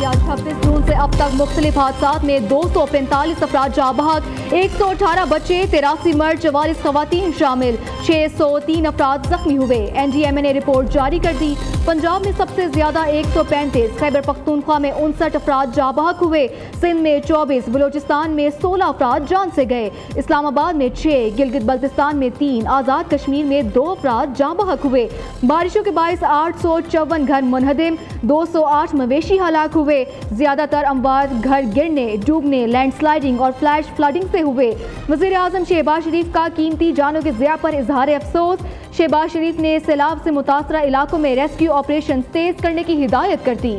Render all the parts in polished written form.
दिया। 26 जून से अब तक मुख्तलिफ हादसात में 245 अफराद जाँ बहक, 118 बच्चे, 83 मर्द, 44 खवातीन शामिल, 603 अफराद जख्मी हुए। NDMA ने रिपोर्ट जारी कर दी। पंजाब में सबसे ज्यादा 135, खैबर पख्तूनख्वा में 59 अफराद जाँ बहक हुए, सिंध में 24, बलोचिस्तान में 16 अफराद जान से गए, इस्लामाबाद में 6, गिलगित बल्तिस्तान में 3, आज़ाद कश्मीर में 2 अफराद जाँ बहक हुए। बारिशों के बायस 854 घर मुनहदिम, 208 मवेशी हलाक हुए। ज्यादातर अमवात घर गिरने, डूबने, लैंडस्लाइडिंग और फ्लैश फ्लडिंग से हुए। वज़ीर आज़म शहबाज शरीफ का कीमती जानों के ज़िया पर इजहार अफसोस। शहबाज शरीफ ने सैलाब से मुतासरा इलाकों में रेस्क्यू ऑपरेशन तेज करने की हिदायत कर दी।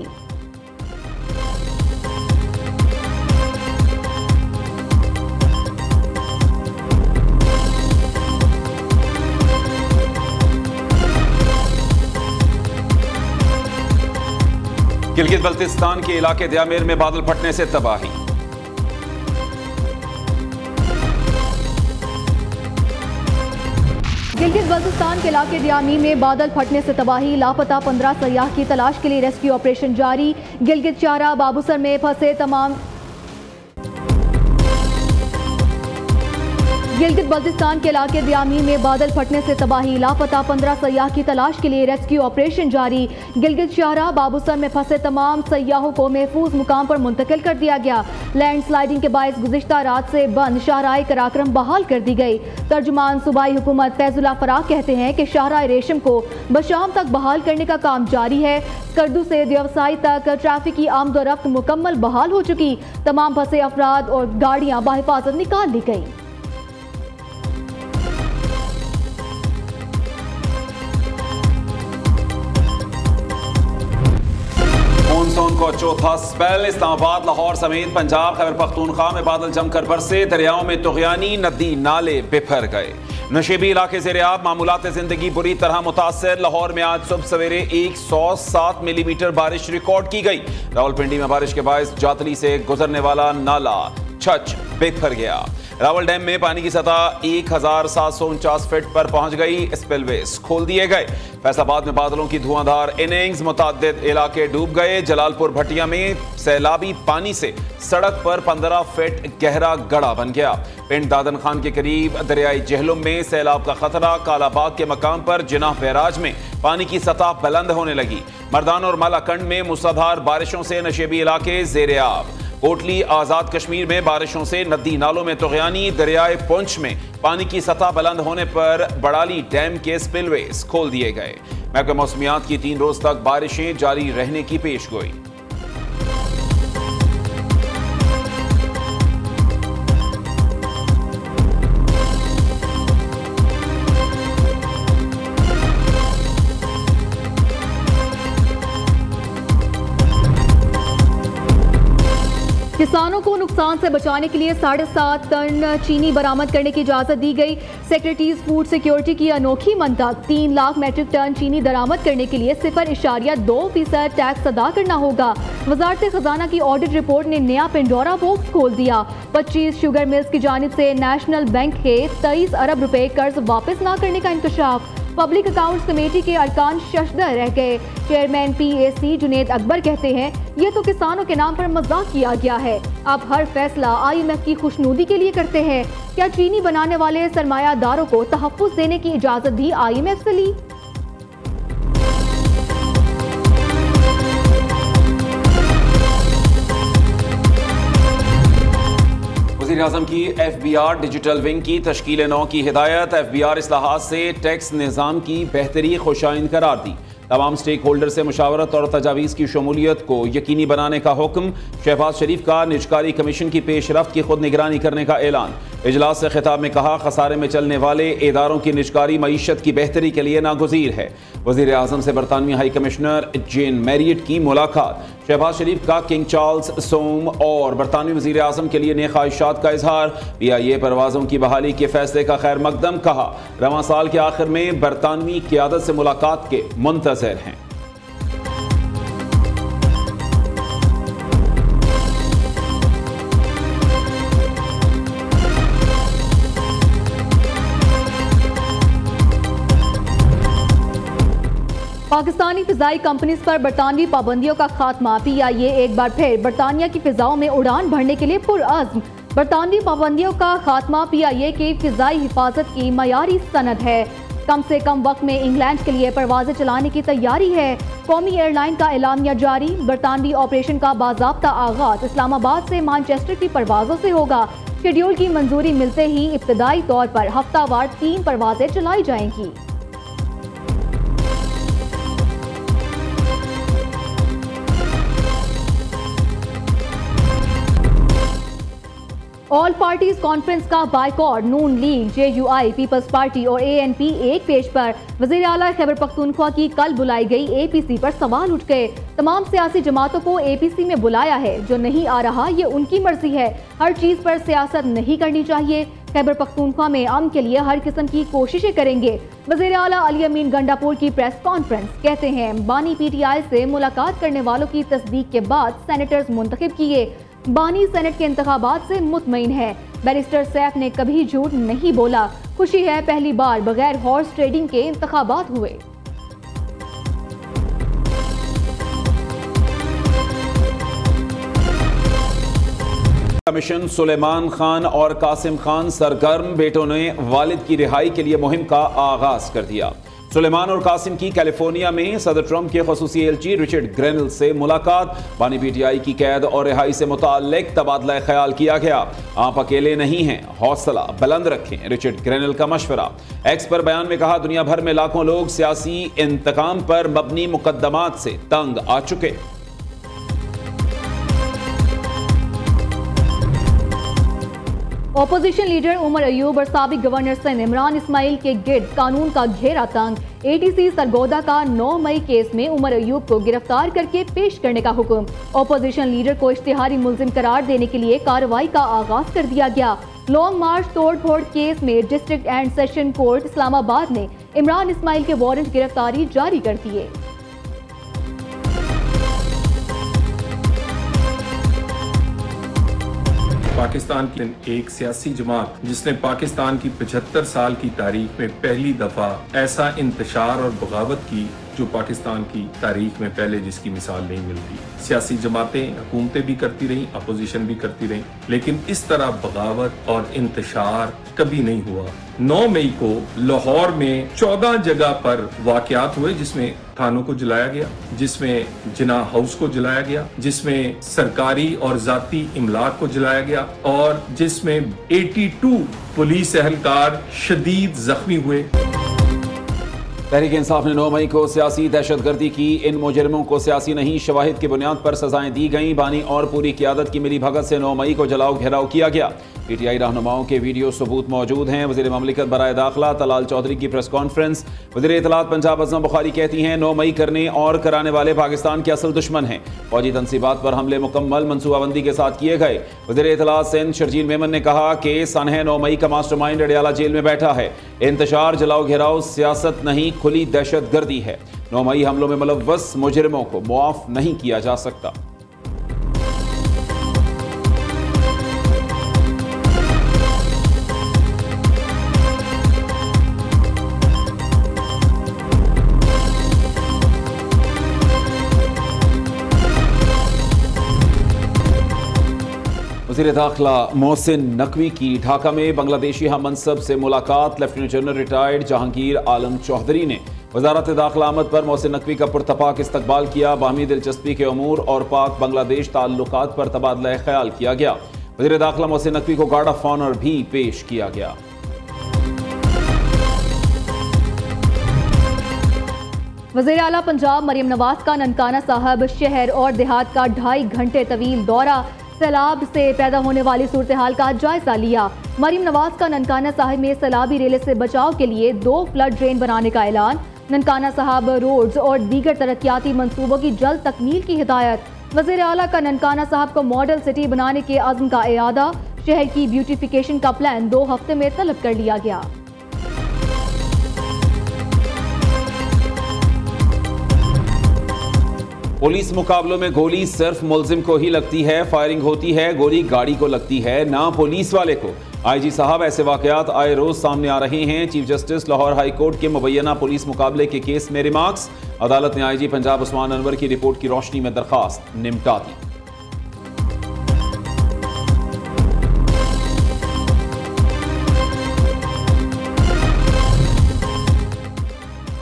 गिलगित बल्तिस्तान के इलाके द्यामेर में बादल फटने से तबाही। गिलगित बल्तिस्तान के इलाके दियामी में बादल फटने से तबाही, लापता 15 सयाह की तलाश के लिए रेस्क्यू ऑपरेशन जारी। गिलगित चारा बाबूसर में फंसे तमाम गिलगित बल्तिस्तान के इलाके दियामी में बादल फटने से तबाही, लापता 15 सयाह की तलाश के लिए रेस्क्यू ऑपरेशन जारी। गिलगित शाहरा बाबूसर में फंसे तमाम सयाहों को महफूज मुकाम पर मुंतकिल कर दिया गया। लैंडस्लाइडिंग के बायस गुज़िश्ता रात से बंद शाहराए कराक्रम बहाल कर दी गई। तर्जुमान सूबाई हुकूमत फैजुल्ला फराग कहते हैं कि शाहराए रेशम को बशाम तक बहाल करने का काम जारी है। स्कर्दू से व्यवसायी तक ट्रैफिक की आमदोरफ्त मुकम्मल बहाल हो चुकी। तमाम फंसे अफराद और गाड़ियाँ बाहिफाजत निकाल ली गई। मानसून को चौथा स्पेल। इस्लामाबाद, लाहौर समेत पंजाब, खैबर पख्तूनख्वा में बादल जमकर बरसे। दरियाओं में तुग़यानी, नदी नाले बिफर गए। नशेबी इलाके ज़ेर-ए-आब, मामूलात ज़िंदगी बुरी तरह मुतासर। लाहौर में आज सुबह सवेरे 107 मिलीमीटर बारिश रिकॉर्ड की गई। रावलपिंडी में बारिश के बायस जातली से गुजरने वाला नाला छच बिखर गया। रावल डैम में पानी की सतह 1749 फीट पर पहुंच गई। स्पिलवेज खोल दिए गए। फैसलाबाद में बादलों की धुआंधार इनिंग्स, मुताद्दिद इलाके डूब गए। जलालपुर भटिया में सैलाबी पानी से सड़क पर 15 फीट गहरा गड़ा बन गया। पिंड दादन खान के करीब दरियाई जहलुम में सैलाब का खतरा। कालाबाग के मकाम पर जिनाह बैराज में पानी की सतह बुलंद होने लगी। मर्दान और मालाकंड में मूसलाधार बारिशों से नशेबी इलाके ज़ेर-ए-आब। कोटली, आज़ाद कश्मीर में बारिशों से नदी नालों में तुग़यानी। दरियाए पुंछ में पानी की सतह बुलंद होने पर बड़ाली डैम के स्पिलवेज खोल दिए गए। महकमा मौसमियात की 3 रोज तक बारिशें जारी रहने की पेशगोई। किसानों को नुकसान से बचाने के लिए 7.5 टन चीनी बरामद करने की इजाजत दी गई। सेक्रेटरीज फूड सिक्योरिटी की अनोखी मंतक। 3 लाख मीट्रिक टन चीनी दरामद करने के लिए 0.2% टैक्स अदा करना होगा। वजारत खजाना की ऑडिट रिपोर्ट ने नया पेंडोरा बॉक्स खोल दिया। 25 शुगर मिल्स की जानिब से नेशनल बैंक के 23 अरब रुपए कर्ज वापस न करने का इंकशाफ। पब्लिक अकाउंट्स कमेटी के अरकान शशदर रह गए। चेयरमैन PAC जुनेद अकबर कहते हैं ये तो किसानों के नाम पर मजाक किया गया है। अब हर फैसला IMF की खुशनुदी के लिए करते हैं। क्या चीनी बनाने वाले सरमायादारों को तहफ्फुज़ देने की इजाजत भी IMF से ली? वज़ीर-ए-आज़म की FBR डिजिटल विंग की तश्कील नौ की हिदायत। FBR इस्लाहात से टैक्स निज़ाम की बेहतरी खुशाइंद करार दी। तमाम स्टेक होल्डर से मुशावरत और तजावीज़ की शमूलियत को यकीनी बनाने का हुक्म। शहबाज शरीफ का निजकारी कमीशन की पेशरफ्त की खुद निगरानी करने का ऐलान। इजलास से खिताब में कहा खसारे में चलने वाले इदारों की निजकारी मईशत की बेहतरी के लिए नागुज़ीर है। वज़ीर आज़म से बरतानवी हाई कमिश्नर जेन मैरियट की मुलाकात। शहबाज शरीफ का किंग चार्ल्स सोम और बरतानवी वज़ीर आज़म के लिए नए ख्वाहिशात का इजहार। PIA परवाज़ों की बहाली के फैसले का खैर मकदम। कहा रवां साल के आखिर में बरतानवी क़यादत से मुलाकात के मुंतज़िर हैं। पाकिस्तानी फिजाई कंपनीज पर बरतानवी पाबंदियों का खात्मा। PIA एक बार फिर बरतानिया की फिजाओं में उड़ान भरने के लिए पुरअज़्म। बरतानवी पाबंदियों का खात्मा PIA की फिजाई हिफाजत की मयारी सनद है। कम से कम वक्त में इंग्लैंड के लिए परवाजें चलाने की तैयारी है। कौमी एयरलाइन का एलामिया जारी। बरतानवी ऑपरेशन का बाज़ाब्ता आगाज इस्लामाबाद से मैनचेस्टर की परवाजों से होगा। शेड्यूल की मंजूरी मिलते ही इब्तदाई तौर पर हफ्तावार 3 परवाजें चलाई जाएंगी। ऑल पार्टीज कॉन्फ्रेंस का बाइकॉट। नून लीग, JUI, पीपल्स पार्टी और ANP एक पेज पर। वज़ीर आला खैबर पख्तूनख्वा की कल बुलाई गई APC पर सवाल उठ गए। तमाम सियासी जमातों को APC में बुलाया है, जो नहीं आ रहा ये उनकी मर्जी है। हर चीज पर सियासत नहीं करनी चाहिए। खैबर पख्तूनख्वा में अमन के लिए हर किस्म की कोशिशें करेंगे। वज़ीर आला अली अमीन गंडापुर की प्रेस कॉन्फ्रेंस। कहते हैं बानी PTI से मुलाकात करने वालों की तस्दीक के बाद सेनेटर्स मुंतखब किए। बानी सेनेट के इंतखाबात से मुतमईन है। बैरिस्टर सैफ ने कभी झूठ नहीं बोला। खुशी है पहली बार बगैर हॉर्स ट्रेडिंग के इंतखाबात हुए। कमीशन सुलेमान खान और कासिम खान सरगर्म। बेटों ने वालिद की रिहाई के लिए मुहिम का आगाज कर दिया। सुलेमान और कासिम की कैलिफोर्निया में सदर ट्रंप के खसूसी एलची रिचर्ड ग्रेनल से मुलाकात। बानी PTI की कैद और रिहाई से मुताल्लिक तबादला ख्याल किया गया। आप अकेले नहीं हैं, हौसला बुलंद रखें, रिचर्ड ग्रेनल का मशवरा। एक्स पर बयान में कहा दुनिया भर में लाखों लोग सियासी इंतकाम पर मबनी मुकदमात से तंग आ चुके। ऑपोजिशन लीडर उमर अयूब और साबिक गवर्नर सिंध इमरान इस्माइल के गिर्द कानून का घेरा तंग। ATC सरगोदा का 9 मई केस में उमर अयूब को गिरफ्तार करके पेश करने का हुक्म। ऑपोजिशन लीडर को इश्तिहारी मुल्जिम करार देने के लिए कार्रवाई का आगाज कर दिया गया। लॉन्ग मार्च तोड़ फोड़ केस में district and session court Islamabad ने इमरान इस्माइल के वारंट गिरफ्तारी जारी कर दिए। पाकिस्तान की एक सियासी जमात जिसने पाकिस्तान की 75 साल की तारीख में पहली दफा ऐसा इंतशार और बगावत की जो पाकिस्तान की तारीख में पहले जिसकी मिसाल नहीं मिलती। सियासी जमातें, हुकूमतें भी करती रहीं, अपोजिशन भी करती रहीं, लेकिन इस तरह बगावत और इंतशार कभी नहीं हुआ। 9 मई को लाहौर में 14 जगह पर वाकयात हुए, जिसमें थानों को जलाया गया, जिसमें जिना हाउस को जलाया गया, जिसमें सरकारी और जाती इमलाक को जलाया गया और जिसमें 82 पुलिस एहलकार शदीद जख्मी हुए। तहरीक इंसाफ ने 9 मई को सियासी दहशतगर्दी की। इन मुजरिमों को सियासी नहीं शवाहिद की बुनियाद पर सजाएं दी गईं। बानी और पूरी क़ियादत की मिली भगत से 9 मई को जलाओ घेराव किया गया। PTI रहनुमाओं के वीडियो सबूत मौजूद हैं। वज़ीर ममलिकत बराए दाखिला तलाल चौधरी की प्रेस कॉन्फ्रेंस। वज़ीर इत्तलात पंजाब अज़मा बुखारी कहती हैं 9 मई करने और कराने वाले पाकिस्तान के असल दुश्मन हैं। फौजी तनसीबात पर हमले मुकम्मल मनसूबाबंदी के साथ किए गए। वज़ीर इत्तलात सिंध शर्जील मेमन ने कहा कि सनह 9 मई का मास्टरमाइंड अडियाला जेल में बैठा है। इंतशार, जलाओ घेराव सियासत नहीं, खुली दहशतगर्दी है। 9 मई हमलों में मुलव्वस मुजरिमों को मुआफ नहीं किया जा सकता। वज़ीर दाखिला मोहसिन नकवी की ढाका में बांग्लादेशी हम मनसब से मुलाकात। लेफ्टिनेंट जनरल रिटायर्ड जहांगीर आलम चौधरी ने वज़ारत दाखिला आमद पर मोहसिन नकवी का पुरतपाक इस्तकबाल किया। बाहमी दिलचस्पी के अमूर और पाक बांग्लादेश ताल्लुकात पर तबादला ख्याल किया गया। वज़ीर दाखिला मोहसिन नकवी को गार्ड ऑफ ऑनर भी पेश किया गया। वज़ीर आला पंजाब मरियम नवाज का ननकाना साहब शहर और देहात का 2.5 घंटे तवील दौरा। सैलाब से पैदा होने वाली सूरत हाल का जायजा लिया। मरियम नवाज का ननकाना साहब में सैलाबी रेले से बचाव के लिए 2 फ्लड ड्रेन बनाने का ऐलान। ननकाना साहब रोड्स और दीगर तरक्याती मंसूबों की जल्द तकमील की हिदायत। वज़ीर आला का ननकाना साहब को मॉडल सिटी बनाने के अज़्म का इरादा। शहर की ब्यूटिफिकेशन का प्लान 2 हफ्ते में तलब कर लिया गया। पुलिस मुकाबलों में गोली सिर्फ मुल्जिम को ही लगती है। फायरिंग होती है, गोली गाड़ी को लगती है, ना पुलिस वाले को। IG साहब, ऐसे वाकयात आए रोज सामने आ रहे हैं। Chief justice Lahore high court के मुबैना पुलिस मुकाबले के केस में रिमार्क्स। अदालत ने IG पंजाब उस्मान अनवर की रिपोर्ट की रोशनी में दरखास्त निपटा दी।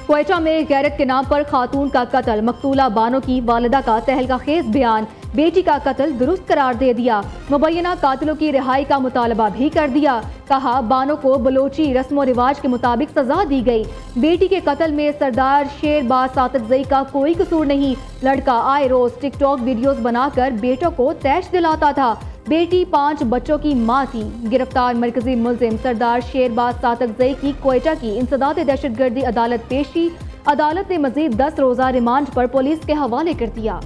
क्वेटा में गैरत के नाम पर खातून का कत्ल, मकतूला बानो की वालिदा का तहलका खेज बयान, बेटी का कत्ल दुरुस्त करार दे दिया। मुबैना कातिलों की रिहाई का मुतालबा भी कर दिया। कहा, बानो को बलोची रस्म रिवाज के मुताबिक सजा दी गई। बेटी के कत्ल में सरदार शेरबाज सातकजई का कोई कसूर नहीं। लड़का आए रोज टिकटॉक वीडियोस बनाकर बेटों को तैश दिलाता था। बेटी 5 बच्चों की मां थी। गिरफ्तार मरकजी मुलजिम सरदार शेरबाज सातकजई की क्वेटा की इंसदाद दहशतगर्दी अदालत पेशी। अदालत ने मजीद 10 रोजा रिमांड पर पुलिस के हवाले कर दिया।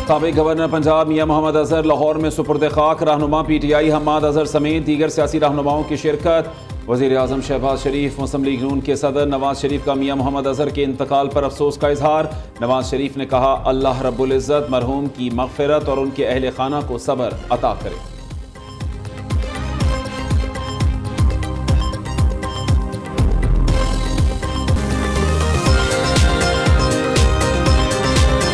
साबिक गवर्नर पंजाब मियां मोहम्मद अजहर लाहौर में सुपुर्द खाक। रहनुमा PTI हम्माद अजहर समेत दीगर सियासी रहनुमाओं की शिरकत। वज़ीर आज़म शहबाज शरीफ, मुस्लिम लीग नून के सदर नवाज शरीफ का मियां मोहम्मद अजहर के इंतकाल पर अफसोस का इजहार। नवाज शरीफ ने कहा, अल्लाह रब्बुल इज़्ज़त मरहूम की मग़फ़िरत और उनके अहले खाना को सब्र अता करे।